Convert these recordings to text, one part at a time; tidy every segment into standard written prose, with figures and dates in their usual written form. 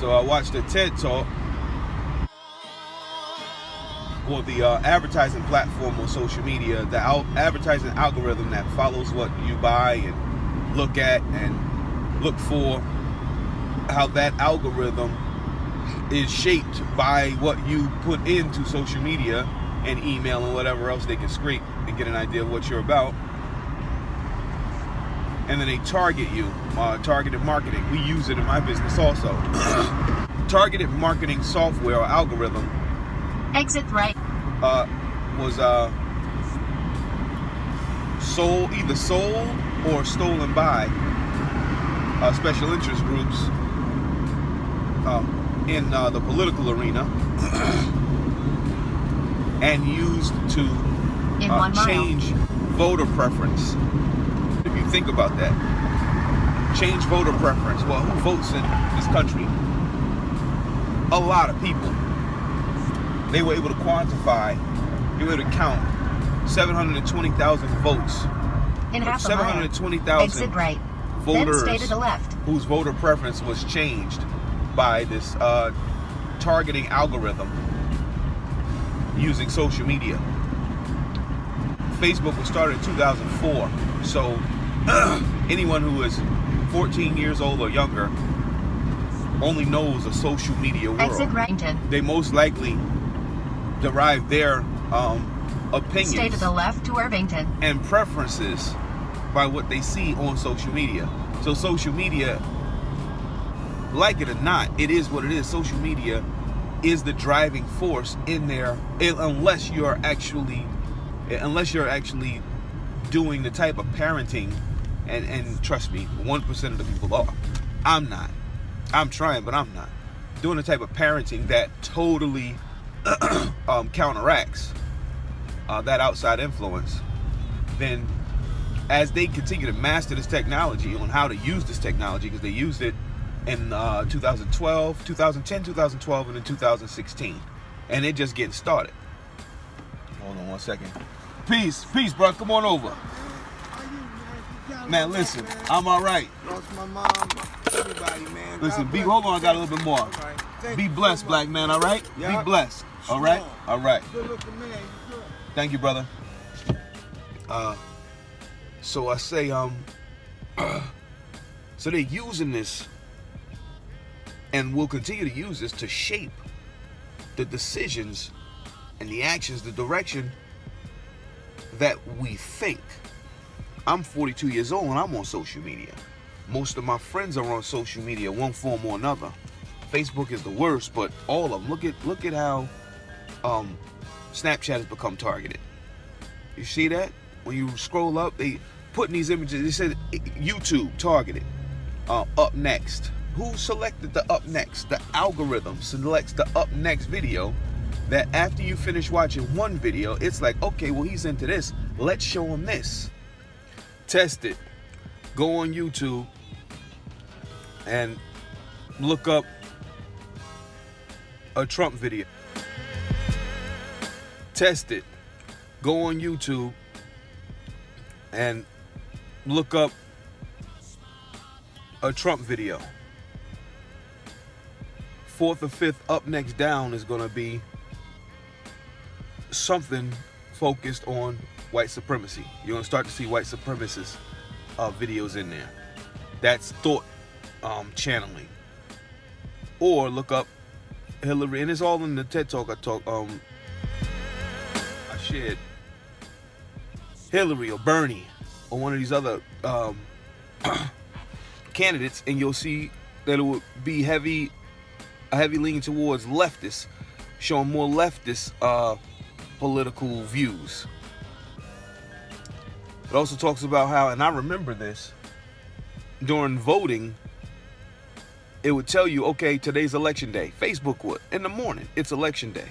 So I watched a TED Talk, or the advertising platform on social media, the advertising algorithm that follows what you buy and look at and look for, how that algorithm is shaped by what you put into social media and email and whatever else they can scrape and get an idea of what you're about. And then they target you, targeted marketing. We use it in my business also. Targeted marketing software or algorithm Exit right. Was either sold or stolen by special interest groups in the political arena and used to change voter preference. If you think about that, change voter preference. Well, who votes in this country? A lot of people. They were able to quantify, they were able to count 720,000 votes. In half 720,000 exit right. voters Then stay to the left. whose voter preference was changed by this targeting algorithm using social media. Facebook was started in 2004, so anyone who is 14 years old or younger only knows a social media world. Exit right. They most likely derive their opinions Stay to the left to Irvington. and preferences by what they see on social media. So social media, like it or not, it is what it is. Social media is the driving force in there, unless you're actually doing the type of parenting, and trust me, 1% of the people are. I'm not. I'm trying, but I'm not. Doing the type of parenting that totally counteracts that outside influence. Then as they continue to master this technology on how to use this technology, because they used it in 2012, 2010, 2012, and in 2016. And they're just getting started. Hold on one second. Peace, bro. Come on over. Man, listen, I'm all right. Lost my mom, everybody, man. Listen, hold on, I got a little bit more. Right. Be blessed, black man, all right? Yeah. Be blessed, all right? All right. Good looking man, you good. Thank you, brother. So I say, so they're using this and will continue to use this to shape the decisions and the actions, the direction that we think. I'm 42 years old and I'm on social media. Most of my friends are on social media, one form or another. Facebook is the worst, but all of them. Look at how Snapchat has become targeted. You see that? When you scroll up, they putting these images. They said YouTube targeted. Up next. Who selected the up next? The algorithm selects the up next video. That after you finish watching one video, it's like, okay, well, he's into this. Let's show him this. Test it. Go on YouTube and look up a Trump video. Test it. Go on YouTube and look up a Trump video. Fourth or fifth up next down is going to be something focused on white supremacy. You're going to start to see white supremacist videos in there. That's thought channeling. Or look up Hillary, and it's all in the TED Talk I shared. Hillary or Bernie or one of these other candidates, and you'll see that it would be a heavy leaning towards leftists, showing more leftist political views. It also talks about how, and I remember this, during voting, it would tell you, okay, today's election day. Facebook would. In the morning, it's election day.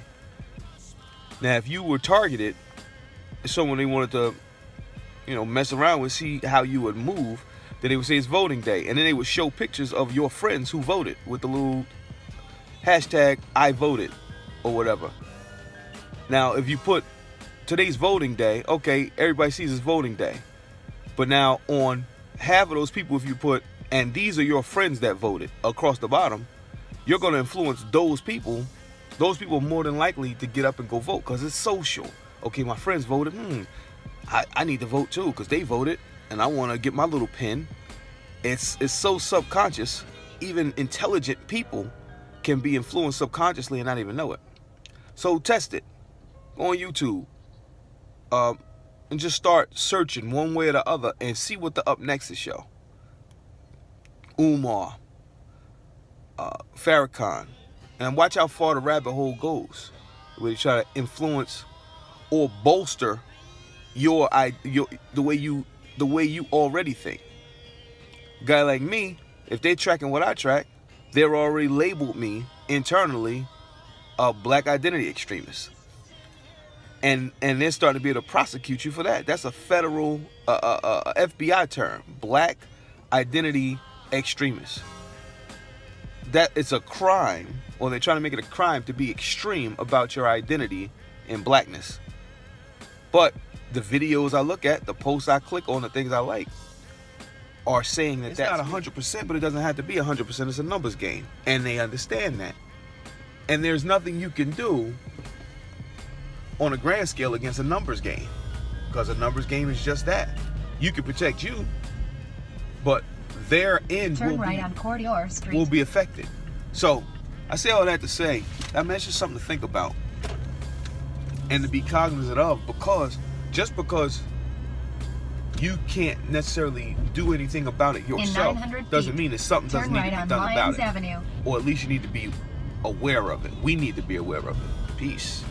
Now, if you were targeted, someone they wanted to, mess around with, see how you would move, then they would say it's voting day. And then they would show pictures of your friends who voted with the little hashtag I voted or whatever. Now, if you put today's voting day, okay, everybody sees it's voting day. But now on half of those people, if you put, and these are your friends that voted across the bottom, you're going to influence those people more than likely to get up and go vote because it's social. Okay, my friends voted. I need to vote too because they voted, and I want to get my little pin. It's so subconscious. Even intelligent people can be influenced subconsciously and not even know it. So test it. Go on YouTube. And just start searching one way or the other and see what the up next is show. Umar, Farrakhan, and watch how far the rabbit hole goes. Where they try to influence or bolster the way you already think. Guy like me, if they're tracking what I track, they're already labeled me internally a black identity extremist. And they're starting to be able to prosecute you for that. That's a federal FBI term, black identity extremist. That it's a crime, or they're trying to make it a crime to be extreme about your identity in blackness. But the videos I look at, the posts I click on, the things I like, are saying that that's not 100%, but it doesn't have to be 100%. It's a numbers game, and they understand that. And there's nothing you can do on a grand scale against a numbers game, because a numbers game is just that. You can protect you, but their end Turn right on Corridor Street. will be affected. So I say all that to say, I mean, it's just something to think about and to be cognizant of, because just because you can't necessarily do anything about it yourself doesn't mean that something doesn't need to be done about it. Avenue. Or at least you need to be aware of it. We need to be aware of it. Peace.